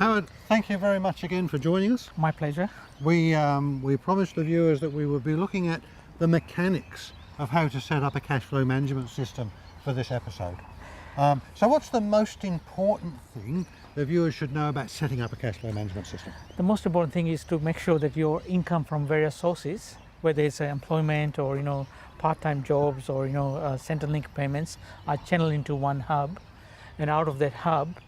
Howard, thank you very much again for joining us. My pleasure. We promised the viewers that we would be looking at the mechanics of how to set up a cash flow management system for this episode. So what's the most important thing the viewers should know about setting up a cash flow management system? The most important thing is to make sure that your income from various sources, whether it's employment or part-time jobs or central link payments, are channeled into one hub, and out of that hub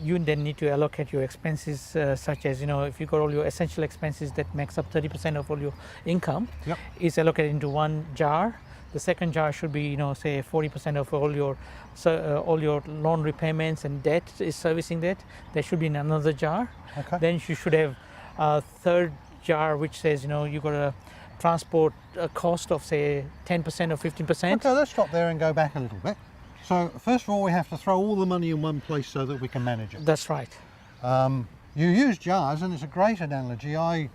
you then need to allocate your expenses, such as if you got all your essential expenses that makes up 30% of all your income. Yep. Is allocated into one jar. The second jar should be say 40% of all your loan repayments and debt is servicing debt. They should be in another jar. Okay. Then you should have a third jar which says you got a transport cost of say 10% or 15%. Okay, let's stop there and go back a little bit. So first of all, we have to throw all the money in one place so that we can manage it. That's right. You use jars, and it's a great analogy. I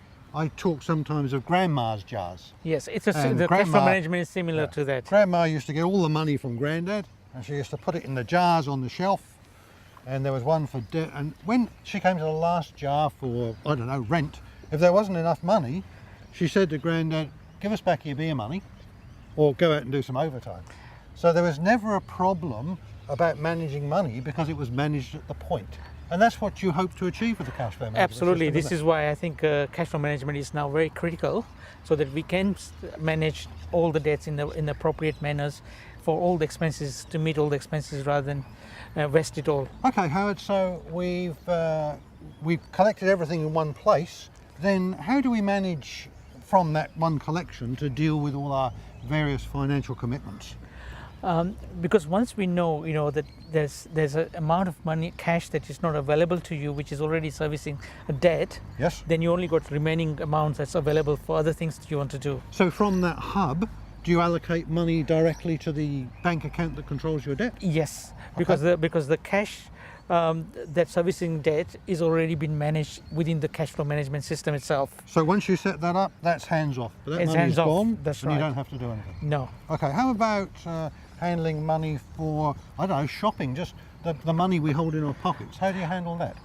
talk sometimes of grandma's jars. Yes, the cash flow management is similar to that. Grandma used to get all the money from Granddad, and she used to put it in the jars on the shelf, and there was one for debt. And when she came to the last jar for, I don't know, rent, if there wasn't enough money, she said to Granddad, "Give us back your beer money, or go out and do some overtime." So there was never a problem about managing money because it was managed at the point. And that's what you hope to achieve with the cash flow management Absolutely. system, This is why I think cash flow management is now very critical, so that we can manage all the debts in the appropriate manners for all the expenses, to meet all the expenses rather than waste it all. Okay, Howard, so we've collected everything in one place. Then how do we manage from that one collection to deal with all our various financial commitments? Because once we know that there's an amount of money, cash, that is not available to you, which is already servicing a debt. Yes. Then you only got remaining amounts that's available for other things that you want to do. So from that hub, do you allocate money directly to the bank account that controls your debt? Yes, Okay. because the cash that servicing debt is already been managed within the cash flow management system itself. So once you set that up, that's hands off. But that It's money's hands off, gone, that's and right. you don't have to do anything. No. Okay, how about handling money for, I don't know, shopping, just the money we hold in our pockets? How do you handle that?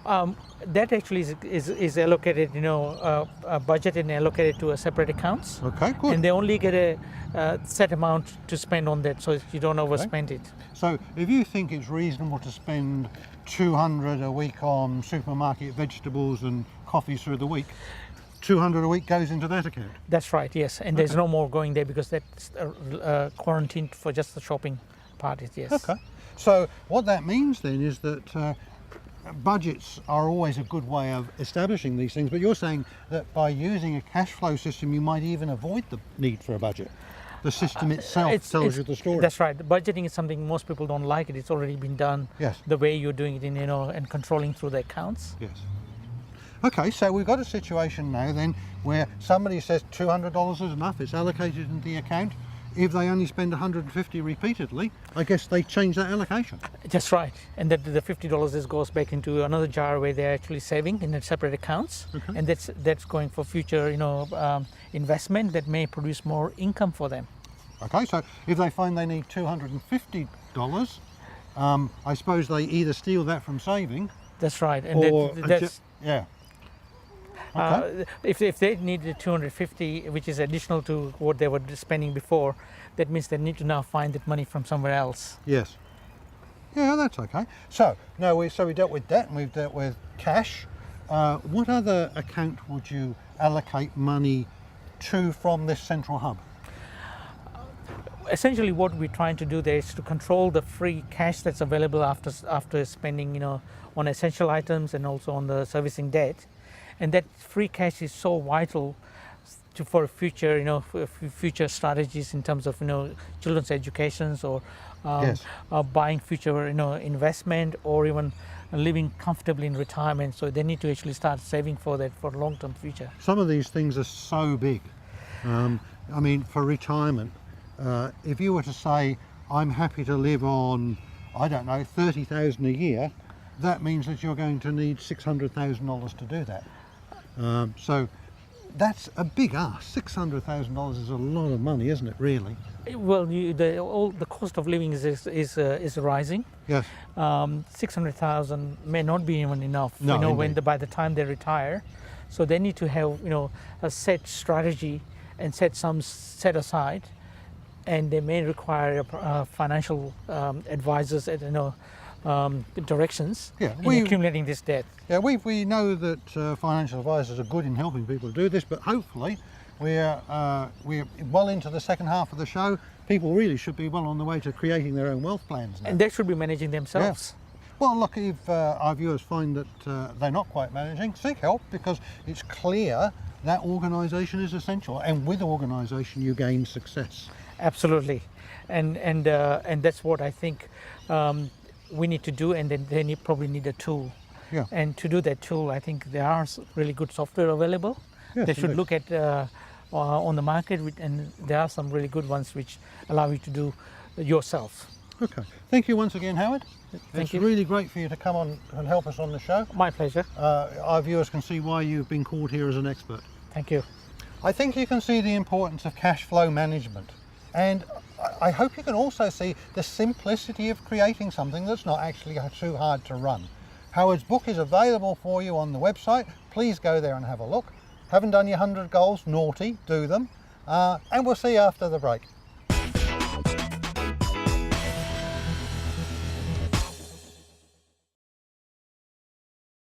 That actually is allocated, budgeted and allocated to a separate accounts. Okay, good. And they only get a set amount to spend on that, so you don't overspend it. So if you think it's reasonable to spend $200 a week on supermarket vegetables and coffees through the week, $200 a week goes into that account? That's right, yes. And there's no more going there because that's quarantined for just the shopping part, yes. Okay. So what that means then is that budgets are always a good way of establishing these things, but you're saying that by using a cash flow system you might even avoid the need for a budget. The system itself tells you the story. That's right. The budgeting is something most people don't like it. It's already been done. Yes. The way you're doing it in, and controlling through the accounts. Yes. Okay, so we've got a situation now then where somebody says $200 is enough, it's allocated into the account. If they only spend $150 repeatedly, I guess they change that allocation. That's right. And that the $50 goes back into another jar where they're actually saving in separate accounts. Okay. And that's going for future, investment that may produce more income for them. Okay, so if they find they need $250, I suppose they either steal that from saving. That's right. And or that's yeah. Okay. If they needed 250, which is additional to what they were spending before, that means they need to now find that money from somewhere else. Yes. Yeah, that's okay. So now we dealt with debt and we've dealt with cash. What other account would you allocate money to from this central hub? Essentially, what we're trying to do there is to control the free cash that's available after spending, on essential items and also on the servicing debt. And that free cash is so vital for future, future strategies in terms of, children's educations or Yes. buying future, investment, or even living comfortably in retirement. So they need to actually start saving for that for long-term future. Some of these things are so big. I mean, for retirement, if you were to say, I'm happy to live on, I don't know, $30,000 a year, that means that you're going to need $600,000 to do that. So that's a big ask. $600,000 is a lot of money, isn't it, really? Well, the cost of living is rising. Yes. 600,000 may not be even enough. No, indeed. By the time they retire, so they need to have a set strategy and set aside, and they may require financial advisors at directions Yeah, in accumulating this debt. Yeah, we know that financial advisors are good in helping people do this, but hopefully we're well into the second half of the show. People really should be well on the way to creating their own wealth plans now. And they should be managing themselves. Well, look, if our viewers find that they're not quite managing, seek help, because it's clear that organisation is essential, and with organisation you gain success. Absolutely, and that's what I think we need to do, and then they probably need a tool. Yeah. And to do that tool, I think there are really good software available. Yes, They should indeed. look at on the market, and there are some really good ones which allow you to do yourself. Okay. Thank you once again, Howard. Thank It's you. really great for you to come on and help us on the show. My pleasure. Our viewers can see why you've been called here as an expert. Thank you. I think you can see the importance of cash flow management, and I hope you can also see the simplicity of creating something that's not actually too hard to run. Howard's book is available for you on the website. Please go there and have a look. Haven't done your 100 goals? Naughty, do them. And we'll see you after the break.